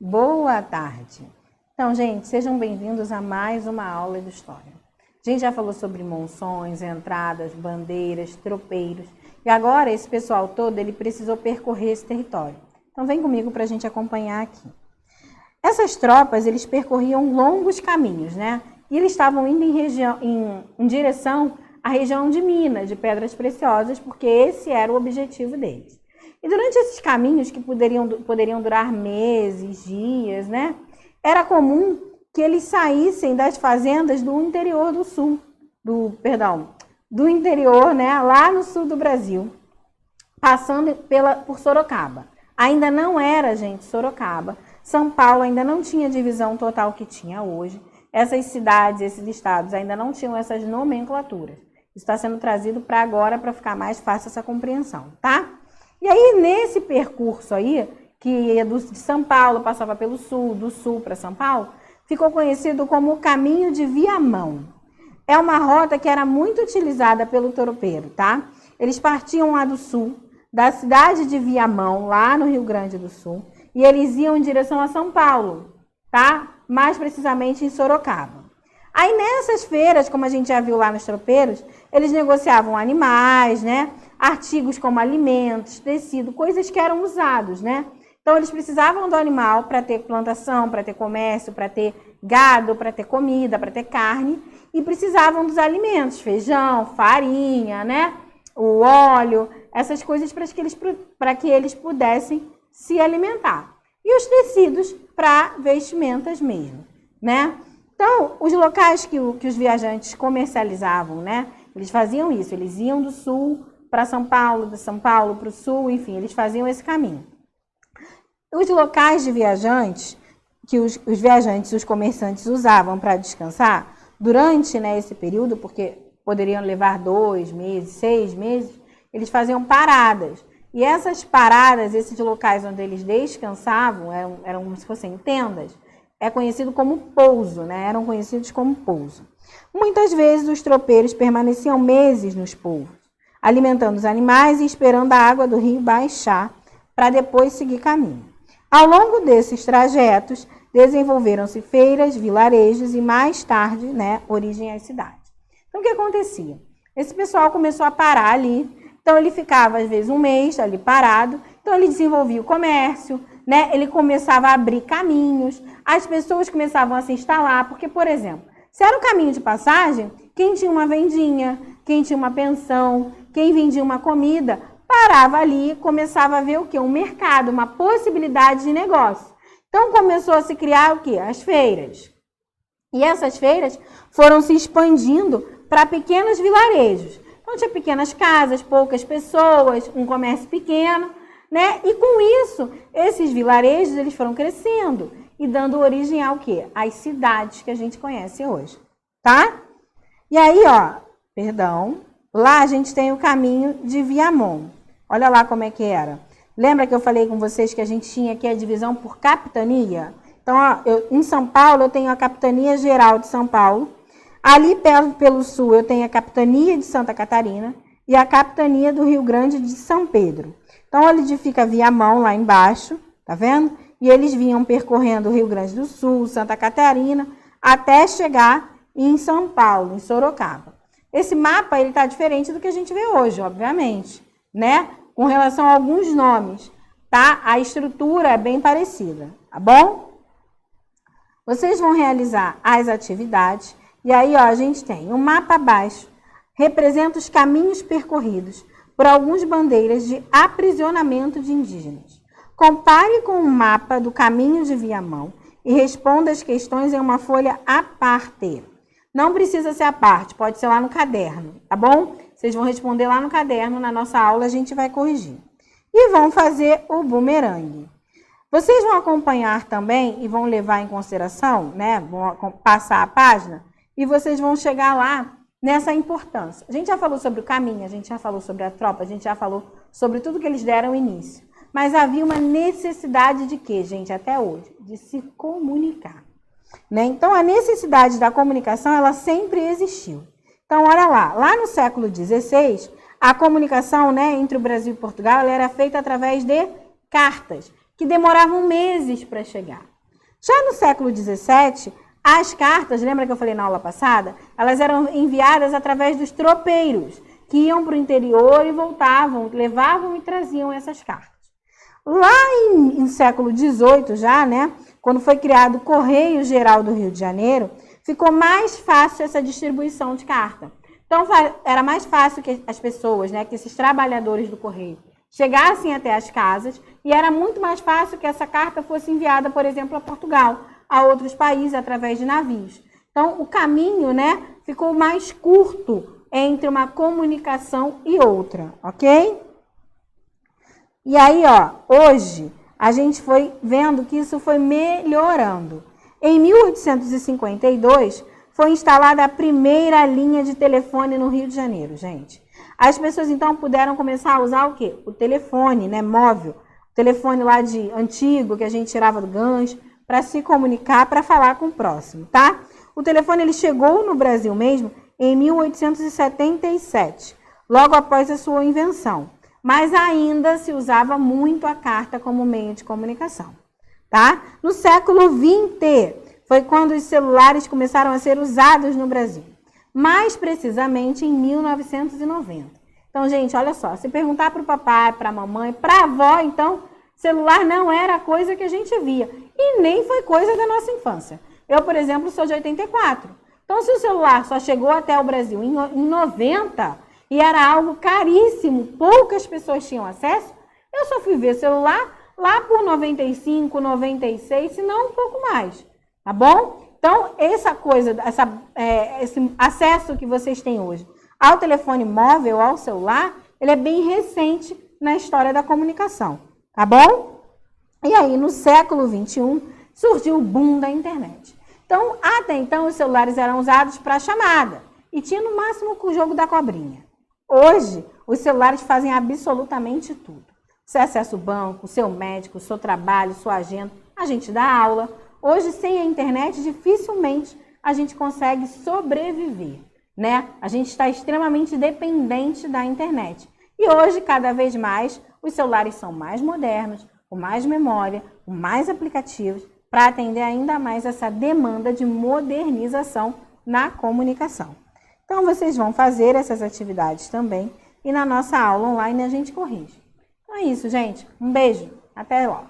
Boa tarde! Então, gente, sejam bem-vindos a mais uma aula de História. A gente já falou sobre monções, entradas, bandeiras, tropeiros. E agora, esse pessoal todo, ele precisou percorrer esse território. Então, vem comigo para a gente acompanhar aqui. Essas tropas, eles percorriam longos caminhos, né? E eles estavam indo em direção à região de Minas, de Pedras Preciosas, porque esse era o objetivo deles. E durante esses caminhos, que poderiam durar meses, dias, né? Era comum que eles saíssem das fazendas do interior do sul, do interior, né? Lá no sul do Brasil, passando por Sorocaba. Ainda não era, gente, Sorocaba. São Paulo ainda não tinha a divisão total que tinha hoje. Essas cidades, esses estados ainda não tinham essas nomenclaturas. Isso está sendo trazido para agora, para ficar mais fácil essa compreensão, tá? E aí, nesse percurso aí, que ia de São Paulo, passava pelo sul, do sul para São Paulo, ficou conhecido como o Caminho de Viamão. É uma rota que era muito utilizada pelo tropeiro, tá? Eles partiam lá do sul, da cidade de Viamão, lá no Rio Grande do Sul, e eles iam em direção a São Paulo, tá? Mais precisamente em Sorocaba. Aí nessas feiras, como a gente já viu lá nos tropeiros, eles negociavam animais, né? Artigos como alimentos, tecido, coisas que eram usados, né? Então eles precisavam do animal para ter plantação, para ter comércio, para ter gado, para ter comida, para ter carne, e precisavam dos alimentos, feijão, farinha, né? O óleo, essas coisas para que eles pudessem se alimentar. E os tecidos para vestimentas mesmo, né? Então, os locais que os viajantes comercializavam, né? Eles faziam isso, eles iam do sul para São Paulo, de São Paulo para o sul, enfim, eles faziam esse caminho. Os locais de viajantes, que os viajantes, os comerciantes usavam para descansar, durante, né, esse período, porque poderiam levar 2 meses, 6 meses, eles faziam paradas. E essas paradas, esses locais onde eles descansavam, eram como se fossem tendas, é conhecido como pouso, né? Eram conhecidos como pouso. Muitas vezes os tropeiros permaneciam meses nos pousos, alimentando os animais e esperando a água do rio baixar para depois seguir caminho. Ao longo desses trajetos, desenvolveram-se feiras, vilarejos e mais tarde, né, origem às cidades. Então, o que acontecia? Esse pessoal começou a parar ali. Então, ele ficava, às vezes, um mês ali parado. Então, ele desenvolvia o comércio, né? Ele começava a abrir caminhos. As pessoas começavam a se instalar. Porque, por exemplo, se era um caminho de passagem, quem tinha uma vendinha, quem tinha uma pensão, quem vendia uma comida, parava ali e começava a ver o quê? Um mercado, uma possibilidade de negócio. Então, começou a se criar o quê? As feiras. E essas feiras foram se expandindo para pequenos vilarejos. Então, tinha pequenas casas, poucas pessoas, um comércio pequeno, né? E com isso, esses vilarejos, eles foram crescendo e dando origem ao quê? Às cidades que a gente conhece hoje, tá? E aí, lá a gente tem o Caminho de Viamão. Olha lá como é que era. Lembra que eu falei com vocês que a gente tinha aqui a divisão por capitania? Então, em São Paulo, eu tenho a Capitania Geral de São Paulo. Ali pelo sul eu tenho a Capitania de Santa Catarina e a Capitania do Rio Grande de São Pedro. Então, onde fica Viamão, lá embaixo, tá vendo? E eles vinham percorrendo o Rio Grande do Sul, Santa Catarina, até chegar em São Paulo, em Sorocaba. Esse mapa, ele tá diferente do que a gente vê hoje, obviamente, né? Com relação a alguns nomes, tá? A estrutura é bem parecida, tá bom? Vocês vão realizar as atividades. E aí, a gente tem o mapa abaixo, representa os caminhos percorridos por algumas bandeiras de aprisionamento de indígenas. Compare com o mapa do Caminho de Viamão e responda as questões em uma folha à parte. Não precisa ser à parte, pode ser lá no caderno, tá bom? Vocês vão responder lá no caderno, na nossa aula a gente vai corrigir. E vão fazer o bumerangue. Vocês vão acompanhar também e vão levar em consideração, né? Vão passar a página. E vocês vão chegar lá nessa importância. A gente já falou sobre o caminho, a gente já falou sobre a tropa, a gente já falou sobre tudo que eles deram início. Mas havia uma necessidade de quê, gente, até hoje? De se comunicar. Né? Então, a necessidade da comunicação, ela sempre existiu. Então, olha lá no século XVI, a comunicação, né, entre o Brasil e Portugal, ela era feita através de cartas, que demoravam meses para chegar. Já no século XVII, as cartas, lembra que eu falei na aula passada? Elas eram enviadas através dos tropeiros, que iam para o interior e voltavam, levavam e traziam essas cartas. Lá em século XVIII já, né, quando foi criado o Correio Geral do Rio de Janeiro, ficou mais fácil essa distribuição de carta. Então, era mais fácil que as pessoas, né, que esses trabalhadores do Correio, chegassem até as casas, e era muito mais fácil que essa carta fosse enviada, por exemplo, a Portugal, a outros países, através de navios. Então, o caminho, né, ficou mais curto entre uma comunicação e outra, ok? E aí, ó, hoje, a gente foi vendo que isso foi melhorando. Em 1852, foi instalada a primeira linha de telefone no Rio de Janeiro, gente. As pessoas, então, puderam começar a usar o quê? O telefone, né, móvel. O telefone lá de antigo, que a gente tirava do gancho, para se comunicar, para falar com o próximo, tá? O telefone, ele chegou no Brasil mesmo em 1877, logo após a sua invenção. Mas ainda se usava muito a carta como meio de comunicação, tá? No século XX, foi quando os celulares começaram a ser usados no Brasil. Mais precisamente em 1990. Então, gente, olha só, se perguntar para o papai, para a mamãe, para a avó, então, celular não era coisa que a gente via. E nem foi coisa da nossa infância. Eu, por exemplo, sou de 84. Então, se o celular só chegou até o Brasil em 90 e era algo caríssimo, poucas pessoas tinham acesso, eu só fui ver celular lá por 95, 96, se não um pouco mais. Tá bom? Então, essa coisa, esse acesso que vocês têm hoje ao telefone móvel, ao celular, ele é bem recente na história da comunicação. Tá bom? E aí, no século XXI, surgiu o boom da internet. Então, até então, os celulares eram usados para chamada e tinha no máximo o jogo da cobrinha. Hoje, os celulares fazem absolutamente tudo. Você acessa o banco, o seu médico, o seu trabalho, sua agenda, a gente dá aula. Hoje, sem a internet, dificilmente a gente consegue sobreviver, né? A gente está extremamente dependente da internet. E hoje, cada vez mais, os celulares são mais modernos, com mais memória, com mais aplicativos, para atender ainda mais essa demanda de modernização na comunicação. Então, vocês vão fazer essas atividades também e na nossa aula online a gente corrige. Então é isso, gente. Um beijo. Até logo.